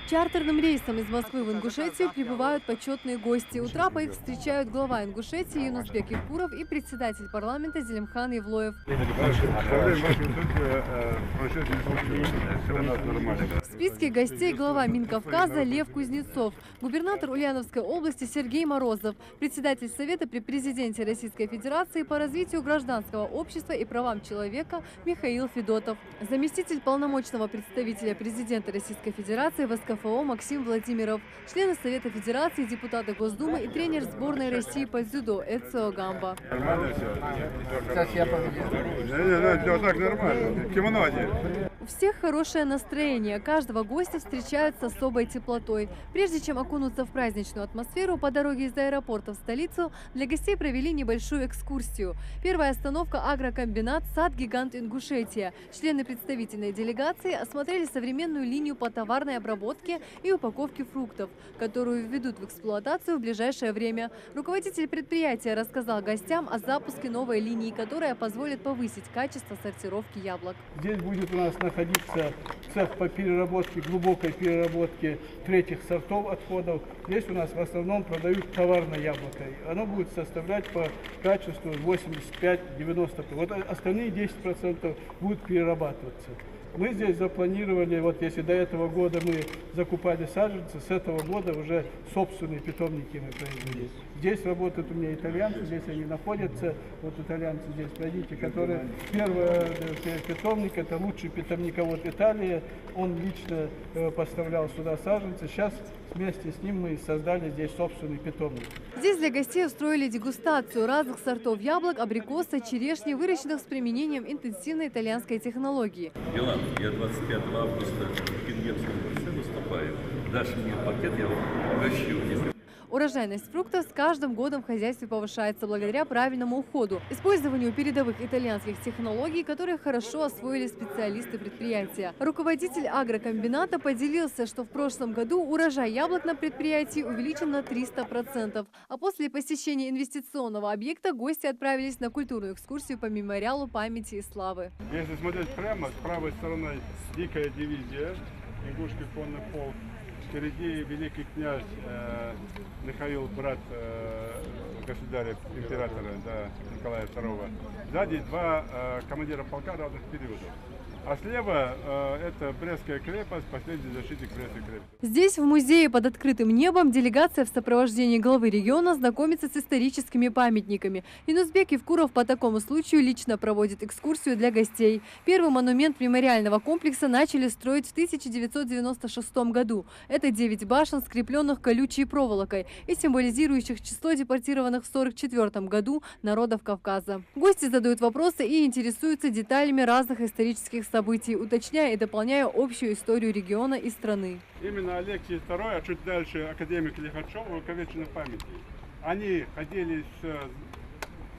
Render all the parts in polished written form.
Чартерным рейсом из Москвы в Ингушетию прибывают почетные гости. У трапа их встречают глава Ингушетии Юнусбек Евкуров и председатель парламента Зелимхан Евлоев. В списке гостей глава Минкавказа Лев Кузнецов, губернатор Ульяновской области Сергей Морозов, председатель Совета при президенте Российской Федерации по развитию гражданского общества и правам человека Михаил Федотов, заместитель полномочного представителя президента Российской Федерации в СКФО Максим Владимиров, члены Совета Федерации, депутаты Госдумы и тренер сборной России по дзюдо Эцио Гамба. У всех хорошее настроение, каждого гостя встречают с особой теплотой. Прежде чем окунуться в праздничную атмосферу, по дороге из аэропорта в столицу для гостей провели небольшую экскурсию. Первая остановка – агрокомбинат «Сад-гигант Ингушетия». Члены представительной делегации осмотрели современную линию по товарной обработке и упаковке фруктов, которую введут в эксплуатацию в ближайшее время. Руководитель предприятия рассказал гостям о запуске новой линии, которая позволит повысить качество сортировки яблок. Здесь будет у нас находиться цех по переработке, глубокой переработке третьих сортов отходов. Здесь у нас в основном продают товарное яблоко. Оно будет составлять по качеству 85-90%. Вот остальные 10% будут перерабатываться. Мы здесь запланировали, вот если до этого года мы закупали саженцы, с этого года уже собственные питомники мы произвели. Здесь работают у меня итальянцы, здесь они находятся, вот итальянцы здесь, пройдите, которые первый питомник, это лучший питомниковод Италии, он лично поставлял сюда саженцы, сейчас вместе с ним мы создали здесь собственный питомник. Здесь для гостей устроили дегустацию разных сортов яблок, абрикоса, черешни, выращенных с применением интенсивной итальянской технологии. Я 25 августа в Пингенском дворце выступаю. Дашь мне пакет, я вам угощу. Урожайность фруктов с каждым годом в хозяйстве повышается благодаря правильному уходу, использованию передовых итальянских технологий, которые хорошо освоили специалисты предприятия. Руководитель агрокомбината поделился, что в прошлом году урожай яблок на предприятии увеличен на 300%. А после посещения инвестиционного объекта гости отправились на культурную экскурсию по мемориалу памяти и славы. Если смотреть прямо, с правой стороны дикая дивизия, Ингушский конный полк. Впереди великий князь Михаил, брат государя, императора Николая II. Сзади два командира полка разных периодов. А слева это Брестская крепость, последний защитник Брестской крепости. Здесь, в музее под открытым небом, делегация в сопровождении главы региона знакомится с историческими памятниками. Юнусбек Евкуров по такому случаю лично проводит экскурсию для гостей. Первый монумент мемориального комплекса начали строить в 1996 году. Это 9 башен, скрепленных колючей проволокой и символизирующих число депортированных в 1944 году народов Кавказа. Гости задают вопросы и интересуются деталями разных исторических событий, уточняя и дополняя общую историю региона и страны. Именно Алексей II, а чуть дальше академик Лихачев, увековечены памяти. Они ходили с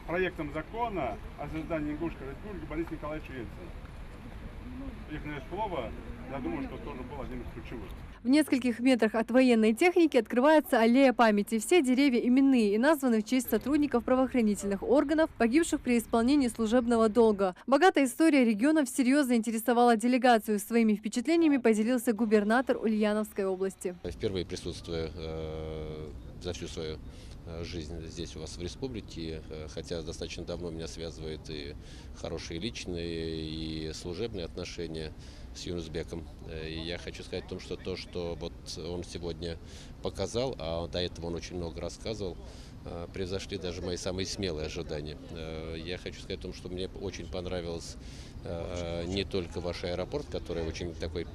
проектом закона о создании Ингушской республики Бориса Николаевича Ельцина. Их слово, я думаю, что тоже был один из ключевых. В нескольких метрах от военной техники открывается аллея памяти. Все деревья именные и названы в честь сотрудников правоохранительных органов, погибших при исполнении служебного долга. Богатая история региона всерьез заинтересовала делегацию. Своими впечатлениями поделился губернатор Ульяновской области. Впервые присутствую за всю свою жизнь здесь у вас в республике, хотя достаточно давно меня связывают и хорошие личные, и служебные отношения с Юнусбеком. И я хочу сказать о том, что то, что вот он сегодня показал, а до этого он очень много рассказывал, превзошли даже мои самые смелые ожидания. Я хочу сказать о том, что мне очень понравилось не только ваш аэропорт, который очень такой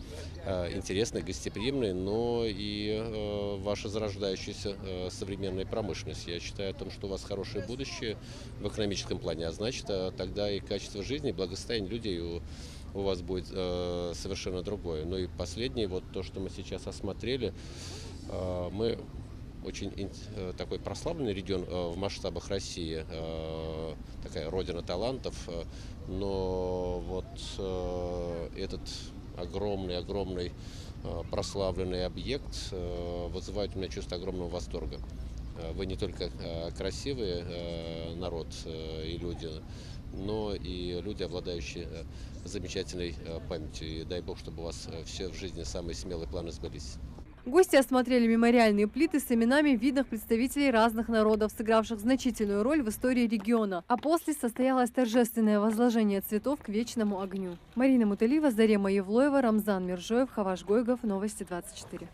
интересный, гостеприимный, но и ваша зарождающаяся современная промышленность. Я считаю о том, что у вас хорошее будущее в экономическом плане, а значит, тогда и качество жизни, и благосостояние людей у вас будет совершенно другое. Ну и последнее, вот то, что мы сейчас осмотрели, мы очень такой прославленный регион в масштабах России, такая родина талантов, но вот этот огромный прославленный объект вызывает у меня чувство огромного восторга. Вы не только красивый народ и люди, но и люди, обладающие замечательной памятью. И дай Бог, чтобы у вас все в жизни самые смелые планы сбылись. Гости осмотрели мемориальные плиты с именами видных представителей разных народов, сыгравших значительную роль в истории региона. А после состоялось торжественное возложение цветов к вечному огню. Марина Муталиева, Зарема Евлоева, Рамзан Миржоев, Хаваш Гойгов. Новости 24.